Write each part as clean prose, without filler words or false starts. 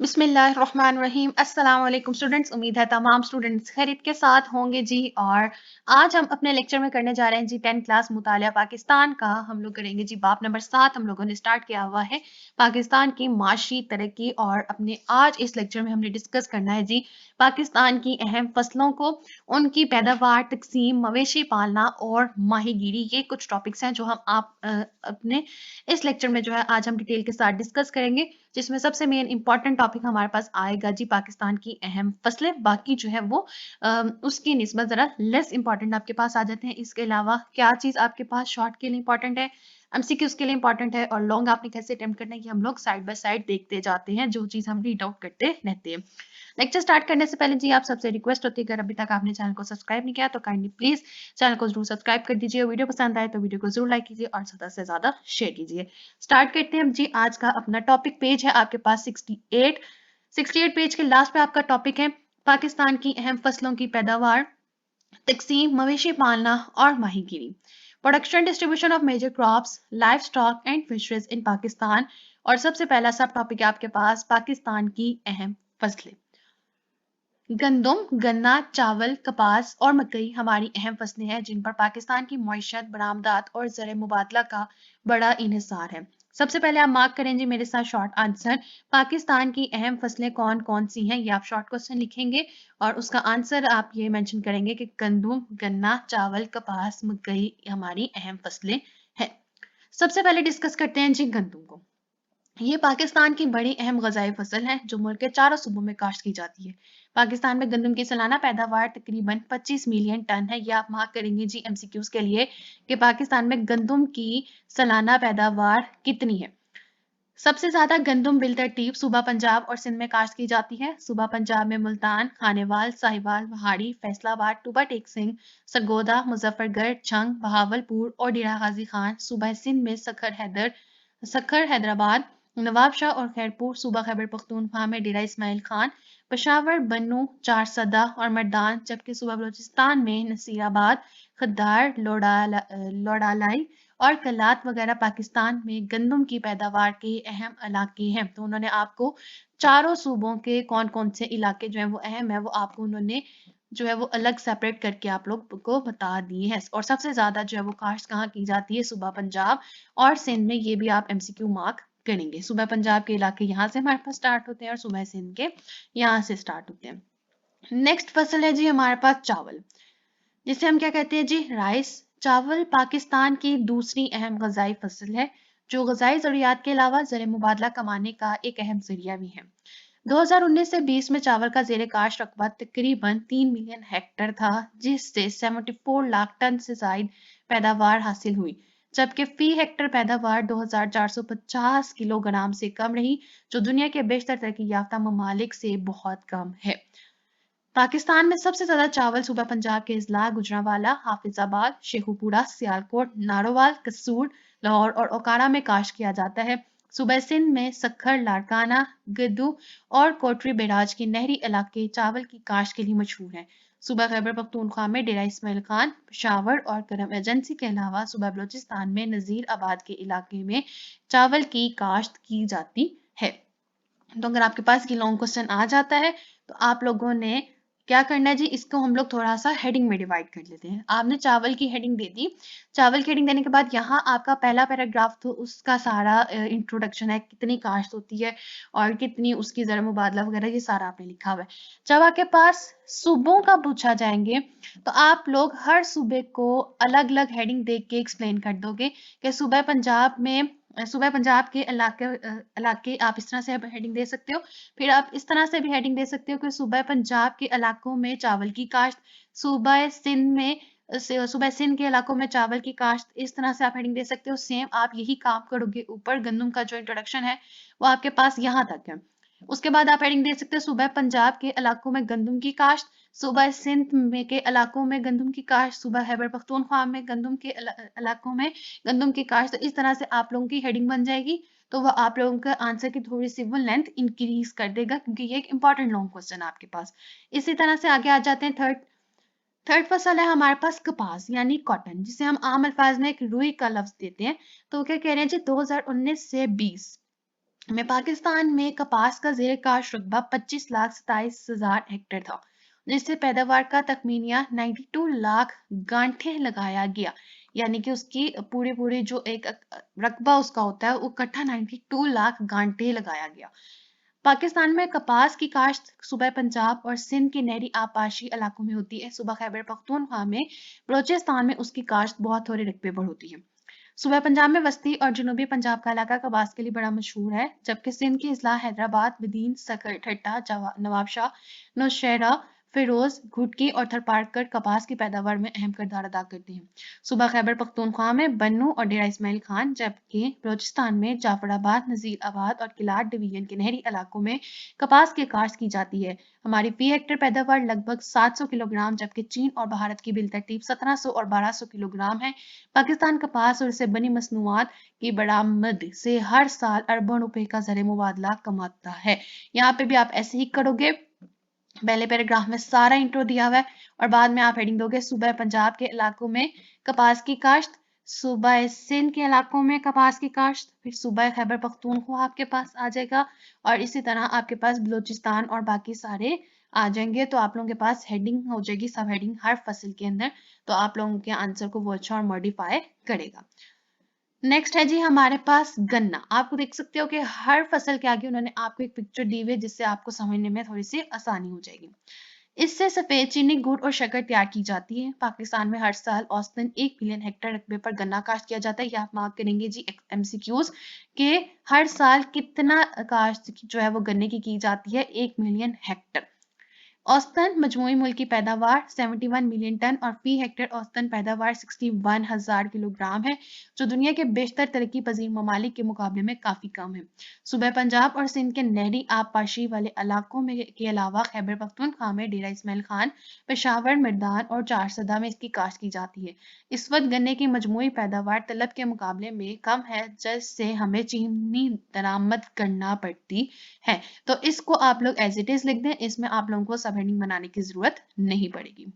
बिस्मिल्लाहिर्रहमानिर्रहीम। अस्सलाम वालेकुम स्टूडेंट्स। उम्मीद है तमाम स्टूडेंट्स खैरियत के साथ होंगे जी। और आज हम अपने लेक्चर में करने जा रहे हैं जी 10 क्लास मुतालिया पाकिस्तान का। हम लोग करेंगे जी बाब नंबर 7। हम लोगों ने स्टार्ट किया हुआ है पाकिस्तान की माशी तरक्की। और अपने आज इस लेक्चर में हमने डिस्कस करना है जी पाकिस्तान की अहम फसलों को, उनकी पैदावार, तकसीम, मवेशी पालना और माहीगीरी। ये कुछ टॉपिक्स हैं जो हम अपने इस लेक्चर में जो है आज हम डिटेल के साथ डिस्कस करेंगे, जिसमें सबसे मेन इंपॉर्टेंट टॉपिक हमारे पास आएगा जी पाकिस्तान की अहम फसलें। बाकी जो है वो उसकी निस्बत ज़रा लेस इंपॉर्टेंट आपके पास आ जाते हैं। इसके अलावा क्या चीज़ आपके पास शॉर्ट के लिए इंपॉर्टेंट है, एमसीक्यूज के लिए इंपॉर्टेंट है, और लॉन्ग आपने कैसे अटेम्प्ट करना है, कि हम लोग साइड बाय साइड देखते जाते हैं जो चीज़ हम रीड आउट करते रहते हैं। लेक्चर स्टार्ट करने से पहले जी आप सबसे रिक्वेस्ट होती है, अगर अभी तक आपने चैनल को सब्सक्राइब नहीं किया तो काइंडली प्लीज चैनल को जरूर सब्सक्राइब कर दीजिए। वीडियो पसंद आए तो वीडियो को जरूर लाइक कीजिए और ज़्यादा से ज़्यादा शेयर कीजिए। स्टार्ट करते हैं जी। आज का अपना टॉपिक पेज है आपके पास 68 पेज के लास्ट पे आपका टॉपिक है पाकिस्तान की अहम फसलों की पैदावार, तकसीम, मवेशी पालना और माहीगीरी। Production distribution of major crops, livestock and fisheries in Pakistan. और सबसे पहला सब टॉपिक है आपके पास पाकिस्तान की अहम फसलें। गंदम, गन्ना, चावल, कपास और मकई हमारी अहम फसलें हैं जिन पर पाकिस्तान की मईशत, बरामदात और ज़र मुबादला का बड़ा इन्हिसार है। सबसे पहले आप मार्क करें जी मेरे साथ शॉर्ट आंसर। पाकिस्तान की अहम फसलें कौन कौन सी हैं, ये आप शॉर्ट क्वेश्चन लिखेंगे और उसका आंसर आप ये मेंशन करेंगे कि गंदम, गन्ना, चावल, कपास, मकई हमारी अहम फसलें हैं। सबसे पहले डिस्कस करते हैं जी गंदम को। ये पाकिस्तान की बड़ी अहम गजाई फसल है जो मुल्क के चारों सूबों में काश्त की जाती है। पाकिस्तान में गंदम की सालाना पैदावार तकरीबन 25 मिलियन टन है। ये आप मार्क करेंगे जी एमसीक्यूज के लिए कि पाकिस्तान में गंदम की सालाना पैदावार कितनी है। सबसे ज्यादा गंदम बिलतरतीब सूबा पंजाब और सिंध में काश्त की जाती है। सूबा पंजाब में मुल्तान, खानेवाल, साहिवाल, वहाड़ी, फैसलाबाद, टूबा टेक सिंह, सरगोदा, मुजफ्फरगढ़, छंग, बहावलपुर और डेरा गाजी खान। सूबा सिंध में सखर, हैदराबाद, नवाबशाह और खैरपुर। सूबा खैबर पख्तूनख्वा में डेरा इस्माइल खान, पेशावर, बन्नू, चारसदा और मर्दान। जबकि सूबा बलूचिस्तान में नसीराबाद, खद्दार, लोडालाई और कलात वगैरह पाकिस्तान में गंदम की पैदावार के अहम इलाके हैं। तो उन्होंने आपको चारों सूबों के कौन कौन से इलाके जो है वो अहम है, वो आपको उन्होंने जो है वो अलग सेपरेट करके आप लोग को बता दिए हैं। और सबसे ज्यादा जो है वो काश्त कहाँ की जाती है, सूबा पंजाब और सिंध में। ये भी आप एमसीक्यू मार्क करेंगे। सूबा पंजाब के इलाके यहाँ से हमारे पास स्टार्ट होते हैं और सूबा सिंध के यहाँ से स्टार्ट होते हैं। नेक्स्ट फसल है जी हमारे पास चावल, जिसे हम क्या कहते हैं जी राइस। चावल पाकिस्तान की दूसरी अहम गजाई फसल है जो गजाई जरूरियात के अलावा ज़र मुबादला कमाने का एक अहम जरिया भी है। 2019 से 20 में चावल का जेर काश रकबा तकरीबन 3 मिलियन हेक्टर था, जिससे 74 लाख टन से जायद पैदावार हासिल हुई। जबकि फी हेक्टर पैदावार 2450 किलोग्राम से कम रही, जो दुनिया के बेशतर तरक्की याफ्ता ममालिक से बहुत कम है। पाकिस्तान में सबसे ज्यादा चावल सूबा पंजाब के इजला, गुजरांवाला, हाफिजाबाद, शेखुपुरा, सियालकोट, नारोवाल, कसूर, लाहौर और ओकारा में काश्त किया जाता है। सूबा सिंध में सखर, लारकाना, गद्दू और कोटरी बैराज के नहरी इलाके चावल की काश्त के लिए मशहूर हैं। सूबा खैबर पख्तूनख्वा में डेरा इस्माइल खान, पेशावर और करम एजेंसी के अलावा सूबा बलोचिस्तान में नजीर आबाद के इलाके में चावल की काश्त की जाती है। तो अगर आपके पास ये लॉन्ग क्वेश्चन आ जाता है तो आप लोगों ने क्या करना है जी, इसको हम लोग थोड़ा सा हेडिंग में डिवाइड कर लेते हैं। आपने चावल की हेडिंग दे दी। चावल की हेडिंग देने के बाद यहाँ आपका पहला पैराग्राफ तो उसका सारा इंट्रोडक्शन है, कितनी काश्त होती है और कितनी उसकी ज़र मुबादला वगैरह, ये सारा आपने लिखा हुआ है। जब आपके पास सूबों का पूछा जाएंगे तो आप लोग हर सूबे को अलग अलग हेडिंग दे के एक्सप्लेन कर दोगे कि सूबा पंजाब के इलाके आप इस तरह से हेडिंग दे सकते हो। फिर आप इस तरह से भी हेडिंग दे सकते हो कि सूबा पंजाब के इलाकों में चावल की काश्त, सूबा सिंध में सूबा सिंध के इलाकों में चावल की काश्त। इस तरह से आप हेडिंग दे सकते हो। सेम आप यही काम करोगे ऊपर। गंदम का जो इंट्रोडक्शन है वो आपके पास यहाँ तक है। उसके बाद आप हेडिंग दे सकते हो सूबा पंजाब के इलाकों में गंदम की काश्त, सूबा सिंध में के इलाकों में गंदम की काश्त, सूबा खैबर पख्तूनख्वा में गंदम के इलाकों में गंदम की काश्त। तो इस तरह से आप लोगों की हेडिंग बन जाएगी, तो वह आप लोगों के आंसर की थोड़ी सी वो लेंथ इंक्रीज कर देगा, क्योंकि ये एक इंपॉर्टेंट लॉन्ग क्वेश्चन आपके पास। इसी तरह से आगे आ जाते हैं थर्ड फसल है हमारे पास कपास यानी कॉटन, जिसे हम आम अल्फाज में एक रुई का लफ्ज देते हैं। तो क्या कह रहे हैं जी 2019 से 20 में पाकिस्तान में कपास का ज़ेर काश्त रकबा 25,27,000 हेक्टेयर था, जिससे पैदावार का तखमीनिया 92 लाख गांठें लगाया गया। यानी कि उसकी पूरे पूरे जो एक रकबा उसका होता है, वो इकट्ठा 92 लाख गांठें लगाया गया। पाकिस्तान में कपास की काश्त सूबा पंजाब और सिंध के नहरी आबाशी इलाकों में होती है। सूबा खैबर पख्तूनख्वा में, बलोचिस्तान में उसकी काश्त बहुत थोड़े रकबे पर होती है। सूबा पंजाब में वस्ती और जनूबी पंजाब का इलाका कपास के लिए बड़ा मशहूर है, जबकि सिंध की अजला हैदराबाद, बदीन, सकर, ठट्टा, नवाबशाह, नौशहरा, फिरोज, घुटकी और थरपारकर कपास की पैदावार में अहम किरदार अदा करते हैं। सूबा खैबर पख्तूनख्वा में बन्नू और डेरा इस्माइल खान, जबकि बलोचिस्तान में जाफराबाद, नजीराबाद और किलाट डिवीजन के नहरी इलाकों में कपास की काश्त की जाती है। हमारी फी हेक्टेयर पैदावार लगभग 700 किलोग्राम, जबकि चीन और भारत की बिलतरतीब 1700 और 1200 किलोग्राम है। पाकिस्तान कपास और इससे बनी मसनूआत की बरामद से हर साल अरबों रुपए का ज़र मुबादला कमाता है। यहाँ पे भी आप ऐसे ही करोगे, पहले पैराग्राफ में सारा इंट्रो दिया हुआ है और बाद में आप हेडिंग दोगे सूबा पंजाब के इलाकों में कपास की काश्त, सूबा सिंध के इलाकों में कपास की काश्त, फिर सूबा खैबर पख्तूनख्वा आपके पास आ जाएगा और इसी तरह आपके पास बलूचिस्तान और बाकी सारे आ जाएंगे। तो आप लोगों के पास हेडिंग हो जाएगी, सब हेडिंग हर फसल के अंदर, तो आप लोगों के आंसर को वो अच्छा और मॉडिफाई करेगा। नेक्स्ट है जी हमारे पास गन्ना। आपको देख सकते हो कि हर फसल के आगे उन्होंने आपको एक पिक्चर दी हुई है, जिससे आपको समझने में थोड़ी सी आसानी हो जाएगी। इससे सफेद चीनी, गुड़ और शक्कर तैयार की जाती है। पाकिस्तान में हर साल औसतन 1 मिलियन हेक्टेयर रकबे पर गन्ना काश्त किया जाता है। ये आप मार्क करेंगे जी एमसीक्यूज के हर साल कितना काश्त जो है वो गन्ने की जाती है, 1 मिलियन हेक्टेयर। औसतन मजमूई मुल्क की पैदावार 71 मिलियन टन और फी हेक्टेयर औसतन पैदावार 61,000 किलोग्राम है, जो दुनिया के बेशतर तरक्की पजीर ममालिक के मुकाबले में काफी कम है। सूबा पंजाब और सिंध के नहरी आबपाशी वाले इलाकों में के अलावा खैबर पख्तूनख्वा में डेरा इस्माइल खान, पेशावर, मिर्दान और चारसदा में इसकी काश्त की जाती है। इस वक्त गन्ने की मजमूई पैदावार तलब के मुकाबले में कम है, जिससे हमें चीनी दरामद करना पड़ती है। तो इसको आप लोग एज इट इज लिख दें, इसमें आप लोगों को सब हेडिंग बनाने की जरूरत नहीं पड़ेगी।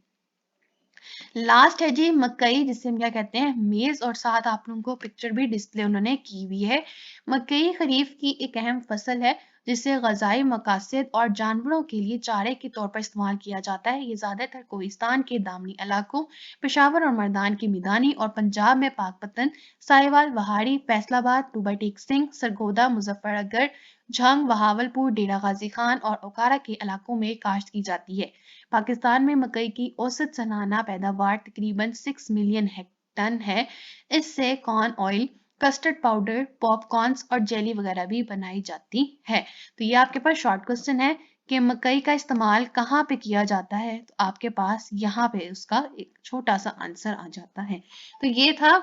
लास्ट है जी मकई, जिसे हम क्या कहते हैं मेज, और साथ आप लोगों को पिक्चर भी डिस्प्ले उन्होंने की हुई है। मकई खरीफ की एक अहम फसल है, जिसे गजाई मकासद और जानवरों के लिए चारे के तौर पर इस्तेमाल किया जाता है। ये ज्यादातर कोहिस्तान के दामनी इलाकों, पेशावर और मर्दान की मैदानी और पंजाब में पाकपतन, साहिवाल, वहाड़ी, फैसलाबाद, टूबा टेक सिंह, सरगोदा, मुजफ्फरनगर, झंग, बहावलपुर, डेरा गाजी खान और ओकारा के इलाकों में काश्त की जाती है। पाकिस्तान में मकई की औसत सालाना पैदावार तकरीबन 6 मिलियन टन है। इससे corn oil, custard powder, popcorns और जेली वगैरह भी बनाई जाती है। तो ये आपके पास शॉर्ट क्वेश्चन है कि मकई का इस्तेमाल कहाँ पे किया जाता है, तो आपके पास यहाँ पे उसका एक छोटा सा आंसर आ जाता है। तो ये था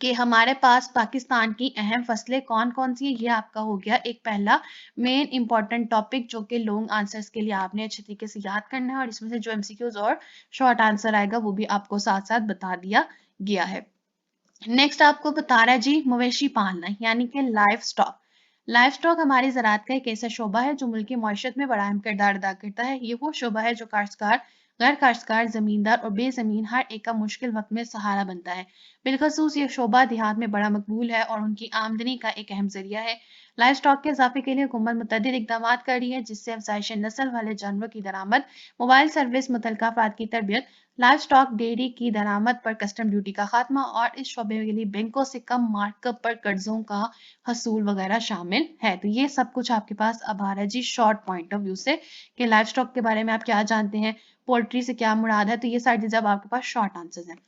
कि हमारे पास पाकिस्तान की अहम फसलें कौन कौन सी है। ये आपका हो गया एक पहला मेन इंपॉर्टेंट टॉपिक, जो कि लॉन्ग आंसर्स के लिए आपने अच्छे तरीके से याद करना है, और इसमें से जो एमसीक्यूज और शॉर्ट आंसर आएगा वो भी आपको साथ साथ बता दिया गया है। नेक्स्ट आपको बता रहा है जी मवेशी पालना, यानी कि लाइफ स्टॉक। लाइफ स्टॉक हमारी ज़राअत का एक ऐसा शोबा है जो मुल्क की मईशत में बड़ा अहम किरदार अदा करता है। ये वो शोबा है जो काश्तकार, गैर काश्तकार, जमींदार और बेजमीन हर एक का मुश्किल वक्त में सहारा बनता है। बिलखसूस ये शोबा देहात में बड़ा मकबूल है और उनकी आमदनी का एक अहम जरिया है। लाइफ स्टॉक के इजाफे के लिए हुकूमत मुतअद्दिद इकदाम कर रही है, जिससे अफजाइश नस्ल वाले जानवरों की दरामद, मोबाइल सर्विस, मुतल्लिका अफराद की तरबियत, लाइफ स्टॉक डेयरी की दरामद पर कस्टम ड्यूटी का खात्मा और इस शोबे के लिए बैंकों से कम मार्कअप पर कर्जों का हसूल वगैरह शामिल है। तो ये सब कुछ आपके पास अब आ रहा है जी शॉर्ट पॉइंट ऑफ व्यू से, कि लाइफ स्टॉक के बारे में आप क्या जानते हैं, पोल्ट्री से क्या मुराद है। तो ये सारी चीजें अब आपके पास शॉर्ट आंसर हैं।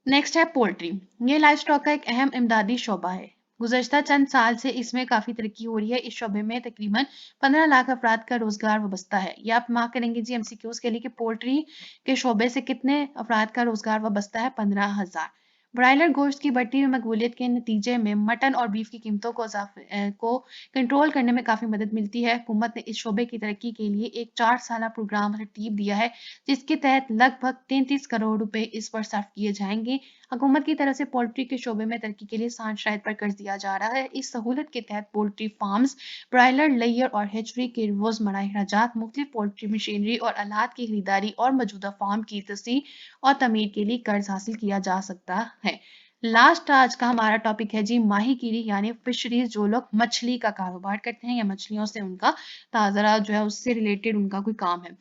नेक्स्ट है पोल्ट्री। ये लाइफ स्टॉक का एक अहम इमदादी शोबा है। गुज़श्ता चंद साल से इसमें काफ़ी तरक्की हो रही है। इस शोबे में तकरीबन 15 लाख अफराद का रोजगार वाबस्ता है। ये आप मार्क करेंगे जी एमसीक्यूज के लिए कि पोल्ट्री के शोबे से कितने अफराद का रोजगार वाबस्ता है, 15,000। ब्रायलर गोश्त की बढ़ती हुई मकबूलियत के नतीजे में मटन और बीफ की कीमतों को कंट्रोल करने में काफ़ी मदद मिलती है। हुकूमत ने इस शोबे की तरक्की के लिए एक 4 साला प्रोग्राम तरतीब दिया है, जिसके तहत लगभग 33 करोड़ रुपए इस पर सर्फ किए जाएंगे। हुकूमत की तरफ से पोल्ट्री के शोबे में तरक्की के लिए आसान शराइत पर कर्ज दिया जा रहा है। इस सहूलत के तहत पोल्ट्री फार्म्स, ब्रायलर, लेयर और हेचरी के रोजमर्रा अखराजात, मुख्तलिफ पोल्ट्री मशीनरी और आलात की खरीदारी और मौजूदा फार्म की तस्सीह और तमीर के लिए कर्ज हासिल किया जा सकता है। लास्ट आज का हमारा टॉपिक है जी माहीगीरी यानी फिशरीज, जो लोग मछली का कारोबार करते हैं या मछलियों से उनका ताज़ा जो है उससे रिलेटेड उनका कोई काम है।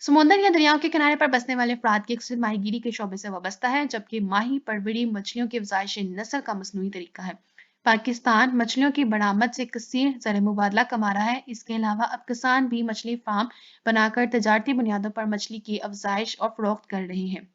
समुद्र या दरियाओं के किनारे पर बसने वाले अफराद की अक्सर माहीगीरी के शोबे से वाबस्ता है, जबकि माही परवरी मछलियों की अफजाइश नस्ल का मसनूई तरीका है। पाकिस्तान मछलियों की बरामद से कसीर ज़र मुबादला कमा रहा है। इसके अलावा अब किसान भी मछली फार्म बनाकर तजारती बुनियादों पर मछली की अफजाइश और फरोख्त कर रहे हैं।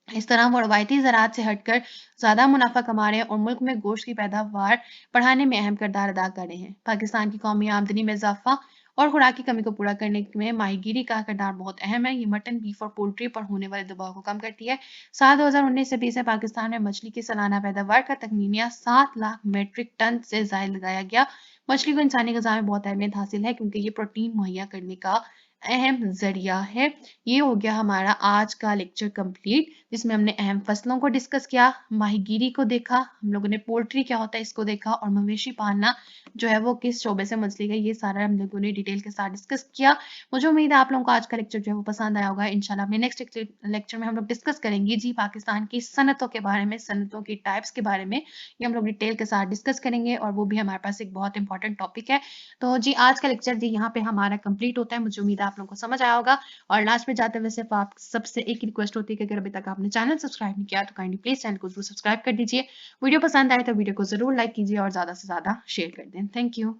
इस तरह वो रवायती ज़राअत से हटकर ज़्यादा मुनाफा कमा रहे हैं और मुल्क में गोश्त की पैदावार बढ़ाने में अहम किरदार अदा कर रहे हैं। पाकिस्तान की कौमी आमदनी में इजाफा और खुराक की कमी को पूरा करने में माहीगीरी का किरदार बहुत अहम है। ये मटन, बीफ और पोल्ट्री पर होने वाले दबाव को कम करती है। साल 2019 से 20 में पाकिस्तान में मछली की सालाना पैदावार का तखमीनिया 7 लाख मीट्रिक टन से जायद लगाया गया। मछली को इंसानी ग़िज़ा में बहुत अहमियत हासिल है क्योंकि ये प्रोटीन मुहैया करने का अहम ज़रिया है। ये हो गया हमारा आज का लेक्चर कंप्लीट, जिसमें हमने अहम फसलों को डिस्कस किया, माहीगीरी को देखा, हम लोगों ने पोल्ट्री क्या होता है इसको देखा और मवेशी पालना जो है वो किस शोबे से मुंसलिक है, ये सारा हम लोगों ने डिटेल के साथ डिस्कस किया। मुझे उम्मीद है आप लोगों को आज का लेक्चर जो है वो पसंद आया होगा। इंशाल्लाह अपने नेक्स्ट लेक्चर में हम लोग डिस्कस करेंगे जी पाकिस्तान की सनतों के बारे में, सनतों की टाइप्स के बारे में। ये हम लोग डिटेल के साथ डिस्कस करेंगे और वो भी हमारे पास एक बहुत इंपॉर्टेंट टॉपिक है। तो जी आज का लेक्चर जी यहाँ पे हमारा कंप्लीट होता है। मुझे उम्मीद है आप लोगों को समझ आया होगा। और लास्ट में जाते हुए सिर्फ आप सबसे एक रिक्वेस्ट होती है कि अगर अभी तक आपने चैनल सब्सक्राइब नहीं किया तो काइंडली प्लीज चैनल को जरूर सब्सक्राइब कर दीजिए। वीडियो पसंद आए तो वीडियो को जरूर लाइक कीजिए और ज्यादा से ज्यादा शेयर कर दें। Thank you.